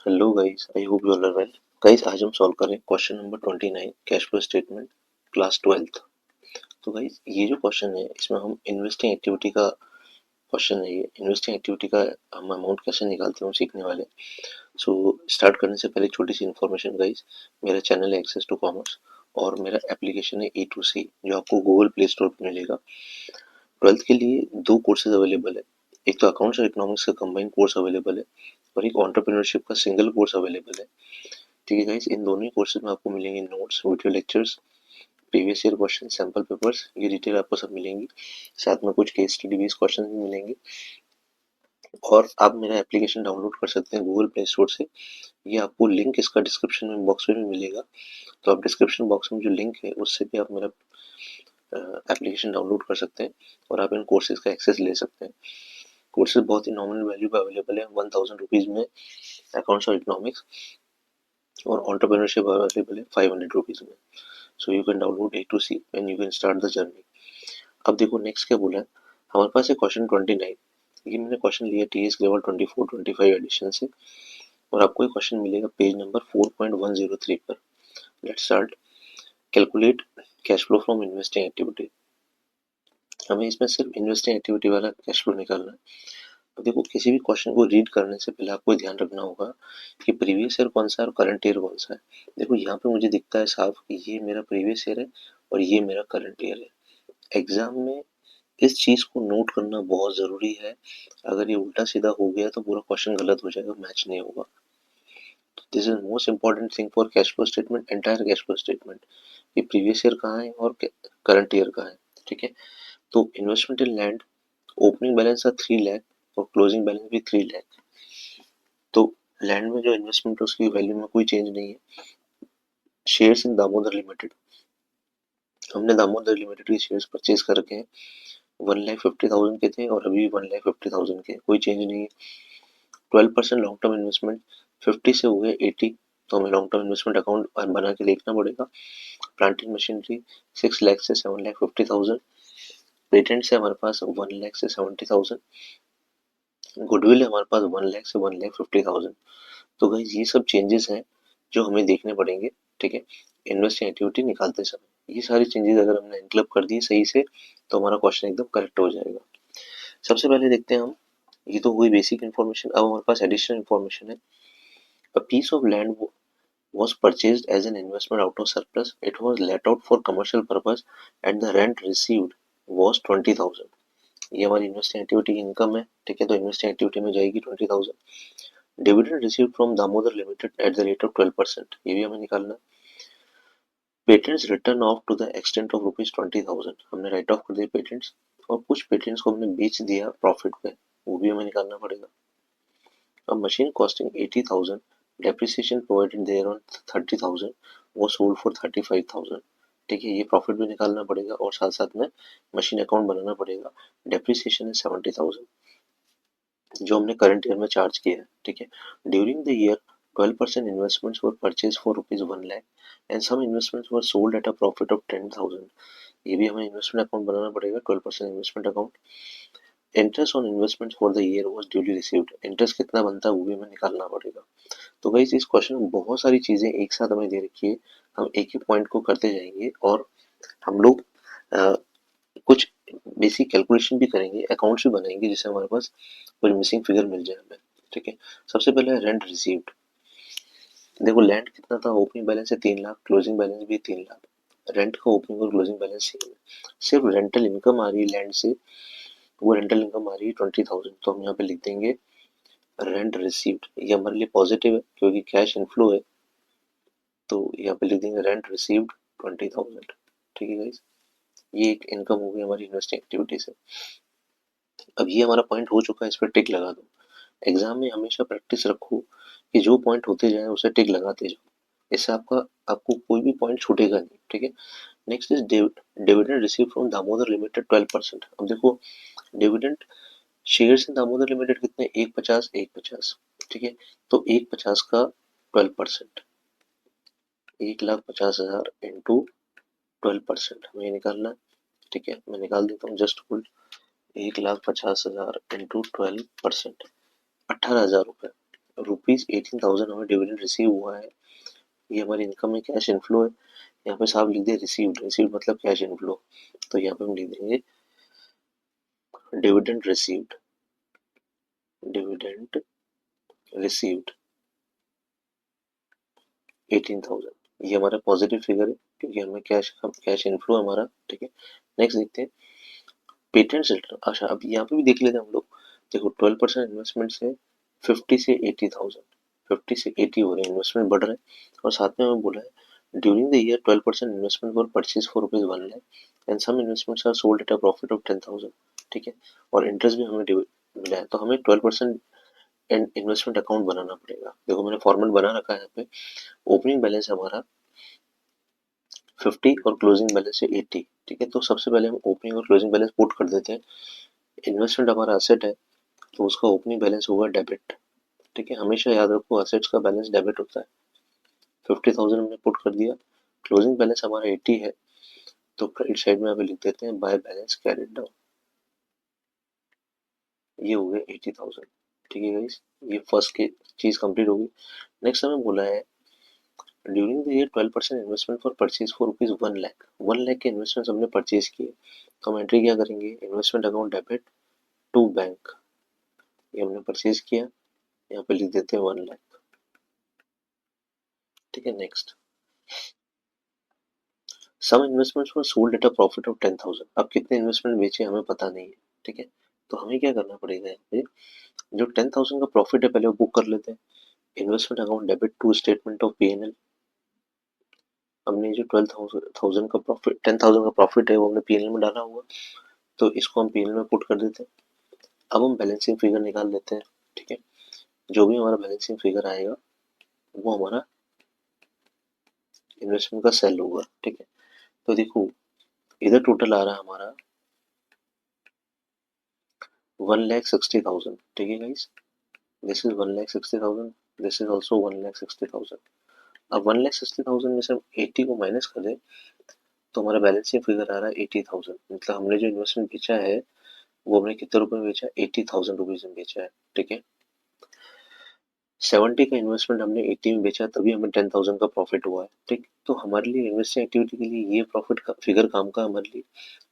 Hello guys, I hope you all are well. Guys, आज हम solve कर रहे हैं question number 29, cash flow statement, class 12th। तो गाइस, ये जो क्वेश्चन है इसमें हम इन्वेस्टिंग एक्टिविटी का क्वेश्चन है। ये इन्वेस्टिंग एक्टिविटी का हम अमाउंट कैसे निकालते हैं हम सीखने वाले। सो स्टार्ट करने से पहले छोटी सी इन्फॉर्मेशन गाइस, मेरा चैनल है एक्सेस टू कॉमर्स और मेरा एप्लीकेशन है E2C जो आपको गूगल प्ले स्टोर पर मिलेगा। 12th के लिए दो कोर्सेज अवेलेबल है। एक तो अकाउंट्स और इकोनॉमिक्स का कंबाइंड कोर्स अवेलेबल है और एक एंटरप्रेन्योरशिप का सिंगल कोर्स अवेलेबल है। ठीक है गाइस, इन दोनों ही कोर्सेज में आपको मिलेंगे notes, video lectures, previous year question, sample papers, ये डिटेल आपको सब मिलेंगी। साथ में कुछ केस स्टडी बेस्ड क्वेश्चन भी मिलेंगे और आप मेरा एप्लीकेशन डाउनलोड कर सकते हैं गूगल प्ले स्टोर से। ये आपको लिंक इसका डिस्क्रिप्शन में बॉक्स में भी मिलेगा, तो आप डिस्क्रिप्शन बॉक्स में जो लिंक है उससे भी आप मेरा एप्लीकेशन डाउनलोड कर सकते हैं और आप इन कोर्सेज का एक्सेस ले सकते हैं। कोर्सेज बहुत ही नॉमिनल वैल्यू पे अवेलेबल है, 1000 रुपीज़ में अकाउंट्स और इकोनॉमिक्स, और एंटरप्रेन्योरशिप अवेलेबल है 500 रुपीज़ में। So you can download A2C and you can start the journey. अब देखो नेक्स्ट क्या बोला है हमारे पास है। क्वेश्चन 29, ये मैंने क्वेश्चन लिया TS लेवल 24-25 एडिशन से और आपको ये क्वेश्चन मिलेगा पेज नंबर 4.103 पर। Let's start. Calculate cash flow from investing activity. हमें इसमें सिर्फ इन्वेस्टिंग एक्टिविटी वाला कैश फ्लो निकालना है। अब देखो, किसी भी क्वेश्चन को रीड करने से पहले आपको ध्यान रखना होगा कि प्रीवियस ईयर कौन सा है और करंट ईयर कौन सा है। देखो यहाँ पे मुझे दिखता है साफ कि ये मेरा प्रीवियस ईयर है और ये मेरा करंट ईयर है। एग्जाम में इस चीज को नोट करना बहुत जरूरी है। अगर ये उल्टा सीधा हो गया तो पूरा क्वेश्चन गलत हो जाएगा, मैच नहीं होगा। This is most important thing for cash flow statement, entire cash flow statement. ये प्रीवियस ईयर कहाँ है और करंट ईयर कहाँ है। ठीक है, तो इन्वेस्टमेंट इन लैंड, ओपनिंग बैलेंस था 3 लाख और क्लोजिंग बैलेंस भी 3 लाख। तो लैंड में जो इन्वेस्टमेंट है उसकी वैल्यू में कोई चेंज नहीं है। शेयर्स इन दामोदर लिमिटेड, हमने दामोदर लिमिटेड के शेयर्स परचेज कर रखे हैं। 1,50,000 के थे और अभी 1,50,000 के, कोई चेंज नहीं है। 12% लॉन्ग टर्म इन्वेस्टमेंट, 50 से हो गए 80, तो हमें लॉन्ग टर्म इन्वेस्टमेंट अकाउंट बना के देखना पड़ेगा। प्लांटिंग मशीनरी 6 लाख से 7,50,000, पेटेंट से हमारे पास 1 लाख से 70,000, गुडविल है हमारे पास 1 लाख से 1,50,000। तो गाइस ये सब चेंजेस हैं जो हमें देखने पड़ेंगे। ठीक है, इन्वेस्टिंग एक्टिविटी निकालते समय ये सारी चेंजेस अगर हमने इनक्लूड कर दिए सही से तो हमारा क्वेश्चन एकदम करेक्ट हो जाएगा। सबसे पहले देखते हैं हम, ये तो हुई बेसिक इन्फॉर्मेशन। अब हमारे पास एडिशनल इन्फॉर्मेशन है। A piece of land was purchased as an investment out of surplus. It was let out for commercial purpose and the rent received was 20,000। ये हमारी इन्वेस्टिंग एक्टिविटी की इनकम है। ठीक है, तो इन्वेस्टिंग एक्टिविटी में जाएगी 20,000। Dividend received from Damodar limited at the rate of 12%, ये भी हमें निकालना है। Patents written off to the extent of ₹20,000, हमने राइट ऑफ कर दिए पेटेंट्स, और कुछ पेटेंट्स को हमने बेच दिया प्रॉफिट पे, वो भी हमें निकालना पड़ेगा। अब machine costing 80,000, depreciation provided thereon 30,000, वो सोल्ड फॉर 35,000। ठीक है, ये प्रॉफिट भी निकालना पड़ेगा और साथ साथ में मशीन अकाउंट बनाना पड़ेगा। डेप्रिसिएशन है 70,000 जो हमने करंट ईयर में चार्ज किया है। ठीक है, during the year 12% investments were purchase for ₹1 lakh and some investments were sold at a profit of 10,000। ये भी हमें इन्वेस्टमेंट अकाउंट बनाना पड़ेगा, 12% investment account. Interest on investment for the year was duly received, interest कितना बनता है वो भी हमें निकालना पड़ेगा। तो गाइस इस क्वेश्चन में बहुत सारी चीजें एक साथ हमें दे रखी है, हम एक ही पॉइंट को करते जाएंगे और हम लोग कुछ बेसिक कैलकुलेशन भी करेंगे, अकाउंट्स भी बनाएंगे जिससे हमारे पास कोई मिसिंग फिगर मिल जाए हमें। ठीक है, सबसे पहले रेंट रिसीव्ड। देखो लैंड कितना था, ओपनिंग बैलेंस है 3 लाख, क्लोजिंग बैलेंस भी 3 लाख। रेंट का ओपनिंग और क्लोजिंग बैलेंस सेम है, सिर्फ रेंटल इनकम आ रही है लैंड से, वो रेंटल इनकम आ रही है 20,000, तो हम यहाँ पे लिख देंगे रेंट रिसीव्ड। ये हमारे लिए पॉजिटिव है क्योंकि कैश इनफ्लो है, तो यहाँ पे लिख देंगे रेंट रिसीव्ड 20,000। ठीक है गाइस, ये एक इनकम हो गई हमारी इन्वेस्टिंग एक्टिविटी से। अब ये हमारा पॉइंट हो चुका है, इस पर टिक लगा दो। एग्जाम में हमेशा प्रैक्टिस रखो कि जो पॉइंट होते जाए उसे टिक लगाते जाओ, इससे आपको कोई भी पॉइंट छूटेगा नहीं। ठीक है, next is dividend receive from Damodar limited 12%। अब देखो dividend shares in Damodar limited कितने, 150 150। ठीक है, तो 150 का 12%, 1,50,000 इंटू 12% हमें निकालना है। ठीक है, मैं निकाल देता हूँ, जस्ट होल्ड। 1,50,000 इंटू 12%, 18,000 रुपये। ₹18,000 हमें डिविडेंड रिसीव हुआ है, ये हमारी इनकम में कैश इनफ्लो है। यहाँ पे साफ लिख दिया रिसीव्ड, रिसीव्ड मतलब कैश इनफ्लो, तो यहाँ पे हम लिख देंगे डिविडेंड रिसीव्ड, डिविडेंड रिसीव्ड 18,000, ये हमारा पॉजिटिव फिगर है क्योंकि हमें कैश इनफ्लो हमारा, ठीक है। नेक्स्ट देखते हैं पेटेंट रिटर्न। अच्छा, अब यहाँ पे भी देख लेते हैं हम लोग। देखो 12% इन्वेस्टमेंट से 50 से 80,000, 50 से 80 हो रहे हैं, इन्वेस्टमेंट बढ़ रहे हैं। और साथ में हमें बोला है during the year 12% investment for purchase for ₹1 lakh and some investments are sold at a profit of 10,000, ठीक है। और इंटरेस्ट भी हमें मिला है, तो हमें 12% इन्वेस्टमेंट अकाउंट बनाना पड़ेगा। देखो मैंने फॉर्मेट बना रखा है यहाँ पे। ओपनिंग बैलेंस हमारा 50 और क्लोजिंग बैलेंस है 80, ठीक है। तो सबसे पहले हम ओपनिंग और क्लोजिंग बैलेंस पुट कर देते हैं। इन्वेस्टमेंट हमारा असेट है, तो उसका ओपनिंग बैलेंस होगा डेबिट, ठीक है। हमेशा याद रखो असेट्स का बैलेंस डेबिट होता है। 50,000 हमने पुट कर दिया। क्लोजिंग बैलेंस हमारा 80 है, तो क्रेडिट साइड में यहाँ पे लिख देते हैं बाय बैलेंस कैरिड डाउन, ये हो गया 80,000, ठीक है गाइस। ये फर्स्ट की चीज कंप्लीट होगी। नेक्स्ट हमें बोला है during the year 12% investment for purchase for ₹1 lakh, 1 lakh के इन्वेस्टमेंट हमने परचेज किए, तो हम एंट्री क्या करेंगे, investment account debit to bank, ये हमने परचेज किया, यहाँ पे लिख देते हैं 1 लाख, ठीक है। Next sum investments were sold at a profit of 10,000, अब कितने इन्वेस्टमेंट बेचे हमें पता नहीं है, ठीक है। तो हमें क्या करना पड़ेगा यहाँ पे, जो 10,000 का प्रॉफिट है पहले वो बुक कर लेते हैं। Investment account debit to statement of P&L। हमने जो 12,000 का प्रॉफिट, 10,000 का प्रॉफिट है वो हमने P&L में डाला हुआ, तो इसको हम P&L में पुट कर देते हैं। अब हम बैलेंसिंग फिगर निकाल लेते हैं, ठीक है। जो भी हमारा बैलेंसिंग फिगर आएगा वो हमारा इन्वेस्टमेंट का सेल होगा, ठीक है। तो देखो इधर टोटल आ रहा है हमारा 1,60,000, ठीक है guys. This is 1,60,000, this is also 1,60,000। अब 1,60,000 में से हम 80 को माइनस कर दें, तो हमारा बैलेंसिंग फिगर आ रहा है 80,000। मतलब हमने जो इन्वेस्टमेंट बेचा है वो हमने कितने रुपए में बेचा है, 80,000 रुपीज में बेचा है, ठीक है। 70 का इन्वेस्टमेंट हमने 80 में बेचा, तभी हमें 10,000 का प्रॉफिट हुआ है, ठीक। तो हमारे लिए इन्वेस्टिंग एक्टिविटी के लिए ये प्रॉफिट का फिगर काम का है हमारे लिए,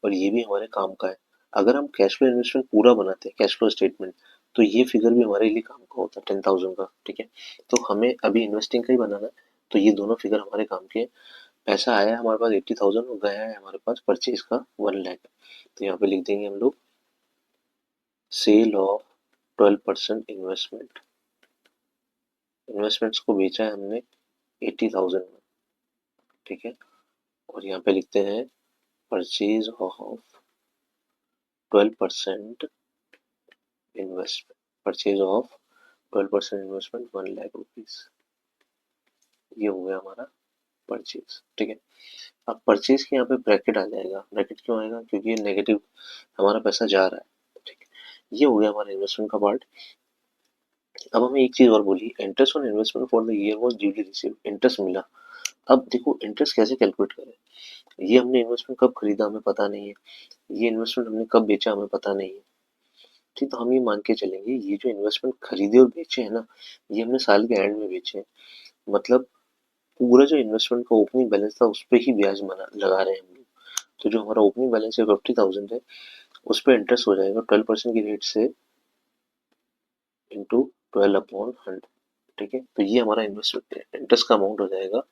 और ये भी हमारे काम का है। अगर हम कैश फ्लो इन्वेस्टमेंट पूरा बनाते हैं, कैश फ्लो स्टेटमेंट, तो ये फिगर भी हमारे लिए काम का होता है 10,000 का, ठीक है। तो हमें अभी इन्वेस्टिंग का ही बनाना है, तो ये दोनों फिगर हमारे काम के हैं। पैसा आया हमारे पास 80,000 और गया है हमारे पास परचेज का 1 लाख, तो यहाँ पे लिख देंगे हम लोग सेल ऑफ 12% इन्वेस्टमेंट। इन्वेस्टमेंट्स को बेचा है हमने 80,000 में, ठीक है। और यहाँ पे लिखते हैं purchase of 12% investment, purchase of 12% investment 1 lakh rupees, ये हो गया हमारा परचेज, ठीक है। अब परचेज के यहाँ पे ब्रैकेट आ जाएगा। ब्रैकेट क्यों आएगा, क्योंकि ये नेगेटिव, हमारा पैसा जा रहा है, ठीक है। ये हो गया हमारा इन्वेस्टमेंट का पार्ट। अब हमें एक चीज और बोली, interest on investment for the year was duly received, interest मिला। अब देखो इंटरेस्ट कैसे कैलकुलेट करें, ये हमने इन्वेस्टमेंट कब खरीदा हमें पता नहीं है, ये इन्वेस्टमेंट हमने कब बेचा हमें पता नहीं है, ठीक। तो हम ये मान के चलेंगे ये जो इन्वेस्टमेंट खरीदे और बेचे हैं ना, ये हमने साल के एंड में बेचे हैं। मतलब पूरा जो इन्वेस्टमेंट का ओपनिंग बैलेंस था उस पर ही ब्याज बना लगा रहे हैं हम लोग। तो जो हमारा ओपनिंग बैलेंस है 50,000 है, उस पर इंटरेस्ट हो जाएगा 12% की रेट से इंटू 12/100, ठीक है। तो ये हमारा इन्वेस्टमेंट इंटरेस्ट का अमाउंट हो जाएगा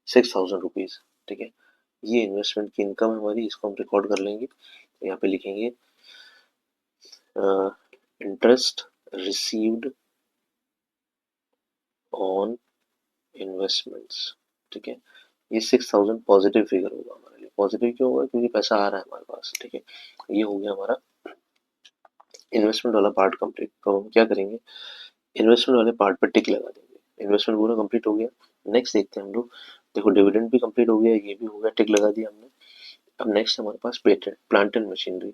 6,000 रुपीज, ठीक है। ये इन्वेस्टमेंट की इनकम है हमारी, इसको हम रिकॉर्ड कर लेंगे। तो यहाँ पे लिखेंगे इंटरेस्ट रिसीव्ड ऑन इन्वेस्टमेंट्स, ठीक है। ये 6,000 पॉजिटिव फिगर होगा हमारे लिए। पॉजिटिव क्यों होगा, क्योंकि पैसा आ रहा है हमारे पास, ठीक है। ये हो गया हमारा इन्वेस्टमेंट वाला पार्ट कंप्लीट। तो हम क्या करेंगे, इन्वेस्टमेंट वाले पार्ट पर टिक लगा देंगे, इन्वेस्टमेंट पूरा कंप्लीट हो गया। नेक्स्ट देखते हैं हम लोग। देखो डिविडेंड भी कंप्लीट हो गया, ये भी हो गया, टिक लगा दिया हमने। अब नेक्स्ट हमारे पास प्लांट एंड मशीनरी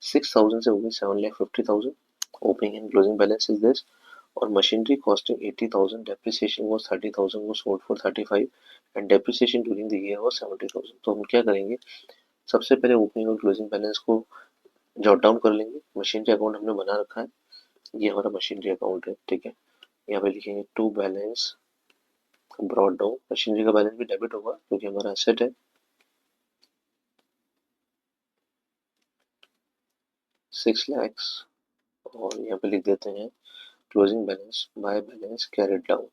6,000 से हो गई 7,50,000। Opening and closing balance is this. और मशीनरी कॉस्टिंग 80,000, डेप्रिसिएशन वाज 30,000, वो sold for 35, and depreciation during the year was 70,000। तो हम क्या करेंगे, सबसे पहले ओपनिंग और क्लोजिंग बैलेंस को जॉट डाउन कर लेंगे। मशीनरी अकाउंट हमने बना रखा है, ये हमारा मशीनरी अकाउंट है, ठीक है। यहाँ पे लिखेंगे to balance brought down, machinery का बैलेंस भी डेबिट होगा क्योंकि हमारा एसेट है। 6 lakhs, और यहाँ पे लिख देते हैं closing balance bye balance carried down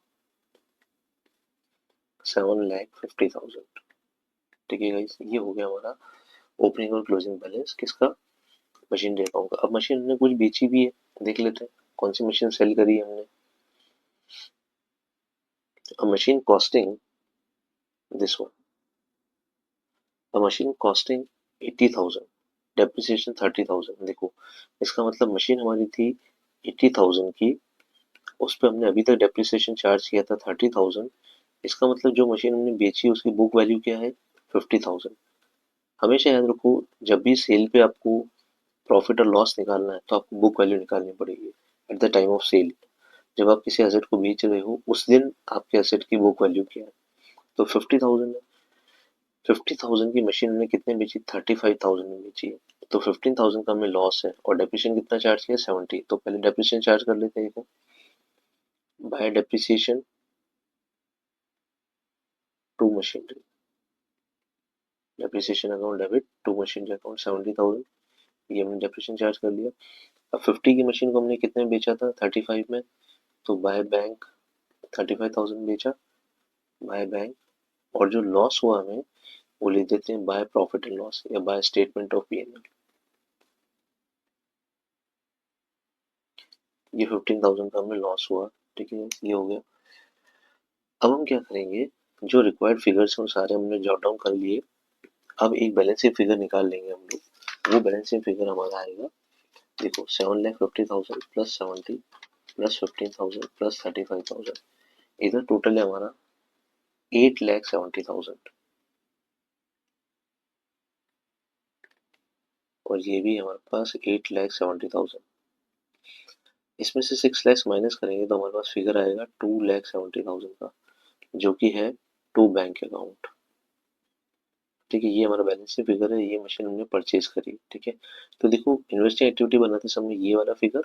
7,50,000। ठीक है गाइस, ये हो गया हमारा ओपनिंग और क्लोजिंग बैलेंस किसका, मशीनरी अकाउंट का। अब मशीन हमने कुछ बेची भी है, देख लेते हैं कौन सी मशीन सेल करी है हमने। A machine costing this one, a machine costing 80,000, depreciation 30,000। देखो इसका मतलब मशीन हमारी थी 80,000 की, उस पर हमने अभी तक डेप्रिसिएशन चार्ज किया था 30,000। इसका मतलब जो मशीन हमने बेची उसकी बुक वैल्यू क्या है, 50,000। हमेशा याद रखो, जब भी सेल पे आपको प्रॉफिट और लॉस निकालना है तो आपको बुक वैल्यू निकालनी पड़ेगी at the time of sale. जब आप किसी एसेट को बेच रहे हो उस दिन आपके एसेट की बुक वैल्यू क्या है, तो 50,000 है। 50,000 की मशीन हमने कितने बेची, 35,000 में बेची है, तो 15,000 का हमें लॉस है और डेप्रिसिएशन कितना चार्ज किया, 70। तो पहले डेप्रिसिएशन चार्ज कर लेते हैं, by depreciation to machinery, depreciation account debit to machinery account 70,000, ये हमने डेप्रिसिएशन चार्ज कर लिया। अब 50 की मशीन को हमने कितने में बेचा था, 35 में, तो बाय बैंक 35,000 बेचा बाय बैंक, और जो लॉस हुआ हमें वो लिख देते हैं बाय प्रॉफिट एंड लॉस या बाय स्टेटमेंट ऑफ पीएनएल। ये 15,000 का हमें लॉस हुआ, ठीक है, ये हो गया। अब हम क्या करेंगे, जो रिक्वायर्ड फिगर्स हैं वो सारे हमने जॉट डाउन कर लिए। अब एक बैलेंसिंग फिगर निकाल लेंगे हम लोग। वो बैलेंसिंग फिगर हमारा आएगा, देखो 7,50,000 प्लस 70 प्लस 15,000 प्लस 35,000, इधर टोटल है हमारा 8,70,000, और ये भी हमारे पास 8,70,000। इसमें से 6 lakhs माइनस करेंगे तो हमारे पास फिगर आएगा 2,70,000 का, जो कि है टू बैंक अकाउंट। ठीक है, ये हमारा बैलेंसिंग फिगर है, ये मशीन हमने परचेज करी, ठीक है। तो देखो इन्वेस्टिंग एक्टिविटी बनाते समय ये वाला फिगर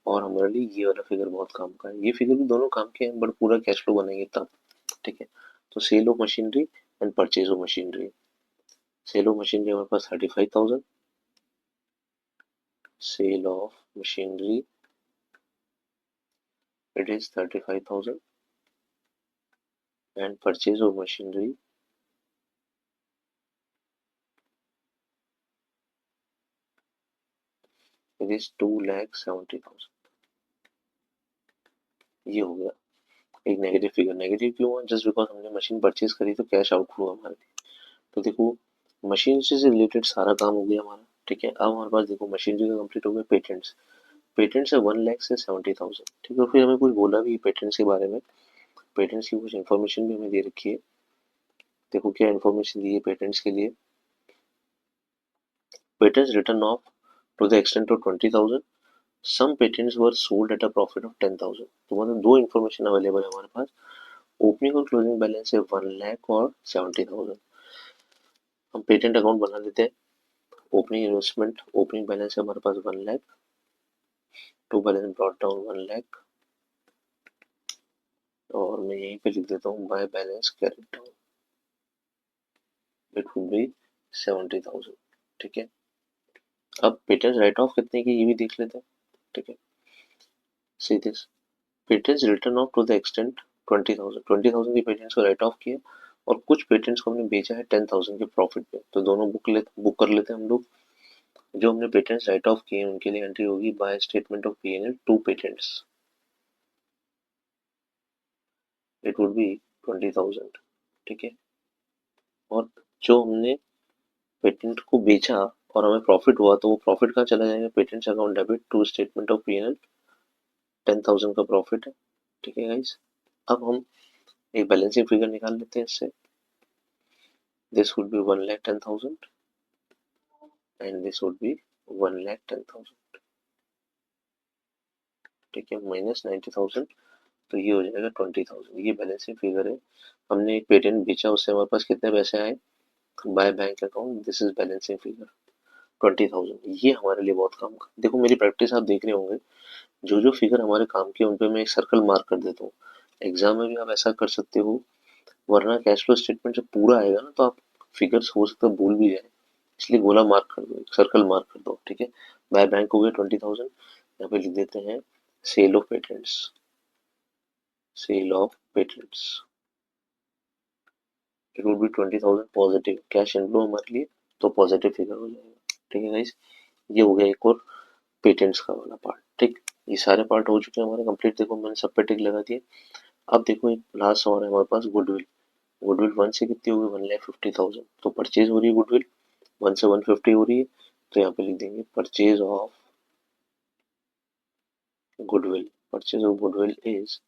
और हमारे लिए ये वाला फिगर बहुत काम का है। ये फिगर भी दोनों काम के हैं बट पूरा कैश फ्लो बनाएंगे तब, ठीक है। तो sale of machinery and purchase of machinery, sale of machinery हमारे पास 35,000, sale of machinery it is 35,000 and purchase of machinery it is 2,70,000। ये हो गया एक नेगेटिव फिगर। नेगेटिव क्यों हुआ, जस्ट बिकॉज हमने मशीन परचेज करी तो कैश आउटफ्लो हुआ हमारे लिए। तो देखो मशीन से रिलेटेड सारा काम हो गया हमारा, ठीक है। अब हमारे पास देखो मशीनरी का कंप्लीट हो गया। पेटेंट्स, पेटेंट्स है 1 लाख से 70,000, ठीक है। फिर हमें कुछ बोला भी पेटेंट्स के बारे में, पेटेंट्स की कुछ इन्फॉर्मेशन भी हमें दे रखी है। देखो क्या इन्फॉर्मेशन दी है पेटेंट्स के लिए, patents written off to the extent of 20,000, some patents were sold at a profit of 10,000। तो मतलब दो इन्फॉर्मेशन अवेलेबल है हमारे पास, ओपनिंग और क्लोजिंग बैलेंस है 1 लाख और 70,000। हम पेटेंट अकाउंट बना लेते हैं। ओपनिंग इन्वेस्टमेंट, ओपनिंग बैलेंस है हमारे पास 1 lakh, to balance brought down 1 lakh, और मैं यहीं पे लिख देता हूँ by balance carried down it would be 70,000, ठीक है। अब पेटेंट राइट ऑफ कितने की ये भी देख लेते हैं, ठीक है। See this, patents written off to the extent 20,000, 20,000 की पेटेंट्स को राइट ऑफ किया, और कुछ पेटेंट्स को हमने बेचा है 10,000 के प्रॉफिट पे, तो दोनों बुक कर लेते हैं हम लोग। जो हमने पेटेंट्स राइट ऑफ किए उनके लिए एंट्री होगी by statement of PNL to patents, it would be 20,000, ठीक है। और जो हमने पेटेंट को बेचा और हमें प्रॉफिट हुआ तो वो प्रॉफिट कहाँ चला जाएगा, patents account debit to statement of PNL, 10,000 का प्रॉफिट है, ठीक है गाइस। अब हम एक बैलेंसिंग फिगर निकाल लेते हैं इससे, this would be 1,10,000 and this would be 1,10,000, ठीक है, माइनस 90,000, तो ये हो जाएगा 20,000। ये बैलेंसिंग फिगर है। हमने एक पेटेंट बेचा, उससे हमारे पास कितने पैसे आए, by bank account, this is balancing figure 20,000। ये हमारे लिए बहुत काम का, देखो मेरी प्रैक्टिस आप देख रहे होंगे, जो जो फिगर हमारे काम के उन पे मैं एक सर्कल मार्क कर देता हूँ। एग्जाम में भी आप ऐसा कर सकते हो, वरना कैश फ्लो स्टेटमेंट जब पूरा आएगा ना तो आप फिगर्स हो सकता है भूल भी जाए, इसलिए गोला मार्क कर दो, एक सर्कल मार्क कर दो, ठीक है। बाय बैंक हो गया 20,000, यहाँ पे लिख देते हैं sale of patents, sale of patents, it would be 20,000 positive cash inflow हमारे लिए, तो पॉजिटिव फिगर हो जाएगा, ठीक है गाइस। ये हो गया एक और पेटेंट्स का वाला पार्ट, ठीक। ये सारे पार्ट हो चुके हैं हमारे कंप्लीट, देखो मैंने सब पे टिक लगा दिए। अब देखो एक लास्ट और है हमारे पास, गुडविल। गुडविल 1 से कितनी होगी, 1,50,000, तो परचेज हो रही है गुडविल 1 से 150 हो रही है, तो यहाँ पे लिख देंगे purchase of goodwill, purchase of goodwill is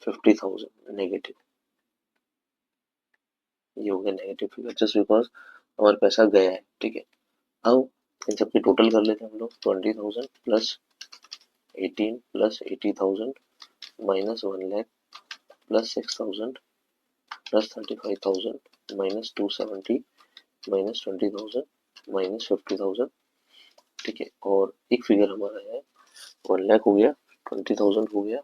50,000 negative. ये हो गया नेगेटिव फिगर जस्ट बिकॉज हमारा पैसा गया है, ठीक है। अब इन सबकी टोटल कर लेते हैं हम लोग, 20,000 plus 18 plus 80,000 minus 1 lakh plus 6,000 plus 35,000 minus 270 minus 20,000 minus 50,000, ठीक है। और एक फिगर हमारा है 1 लाख हो गया, 20,000 हो गया,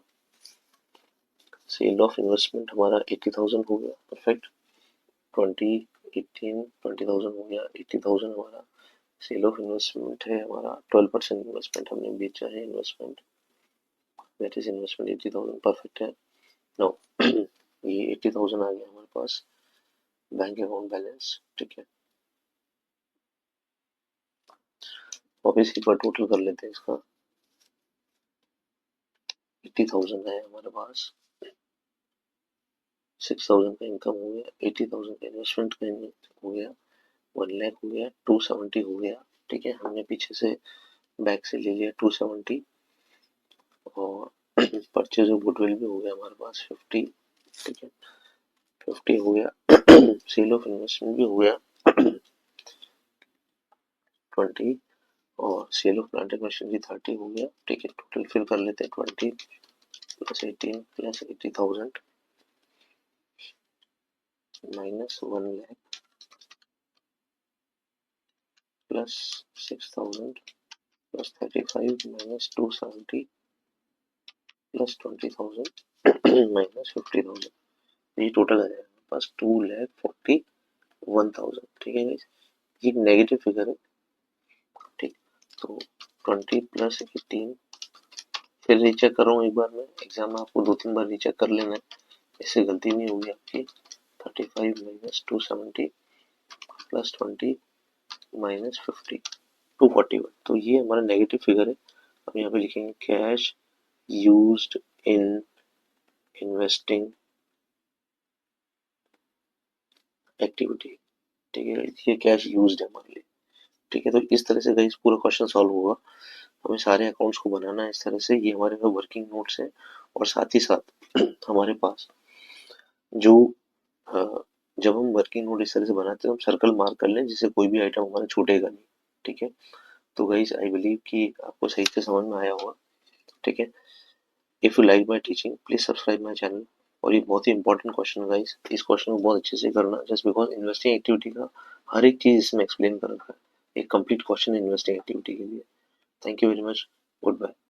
सेल ऑफ इन्वेस्टमेंट हमारा 80,000 हो गया, परफेक्ट। 20,000 हो गया, 80,000 हमारा सेल ऑफ इन्वेस्टमेंट है, हमारा 12% इन्वेस्टमेंट हमने बेचा है, investment that is investment 80,000, perfect है। नो ये 80,000 आ गया हमारे पास बैंक अकाउंट बैलेंस, ठीक है। वापिस एक बार टोटल कर लेते हैं इसका, 80,000 है हमारे पास, 6,000 का इनकम हो गया, 80,000 का इन्वेस्टमेंट का हो गया, 1 लाख हो गया, 270 हो गया, ठीक है। हमने पीछे से बैक से ले लिया 270, और परचेज ऑफ गुडविल भी हो गया हमारे पास 50, ठीक है, 50 हो गया। सेल ऑफ इन्वेस्टमेंट भी हो गया 20, और sale of plant and machinery 30 हो गया, ठीक है। टोटल फिल कर लेते हैं 20 plus 18 plus 80,000 minus 1 lakh plus 6,000 plus 35 minus 270 plus 20,000 minus 50,000, ये टोटल आ जाएगा हमारे पास 2,41,000, ठीक है गाइस। ये एक नेगेटिव फिगर है, ठीक। तो 20 प्लस 18, फिर रीचेक कर रहा हूँ एक बार, मैं एग्जाम में आपको 2-3 बार रीचेक कर लेना है, इससे गलती नहीं होगी आपकी। 35 माइनस 270 प्लस 20 माइनस 50, 241, तो ये हमारा नेगेटिव फिगर है। अब यहाँ पे लिखेंगे cash used in investing activity, ठीक है। ये कैश यूज्ड है हमारे लिए, ठीक है। तो इस तरह से गाइस पूरा क्वेश्चन सॉल्व होगा, हमें सारे अकाउंट्स को बनाना है इस तरह से। ये हमारे वर्किंग नोट्स हैं, और साथ ही साथ हमारे पास जो जब हम वर्किंग नोट इस तरह से बनाते हैं, हम सर्कल मार्क कर लें जिससे कोई भी आइटम हमारा छूटेगा नहीं, ठीक है। तो गाइस आई बिलीव कि आपको सही से समझ में आया होगा, ठीक है। If you like my teaching please subscribe my channel. और ये बहुत ही इंपॉर्टेंट क्वेश्चन है गाइस, इस क्वेश्चन को बहुत अच्छे से करना, जस्ट बिकॉज इन्वेस्टिंग एक्टिविटी का हर एक चीज इसमें एक्सप्लेन कर रखा है, एक कंप्लीट क्वेश्चन इन्वेस्टिंग एक्टिविटी के लिए। Thank you very much, good bye.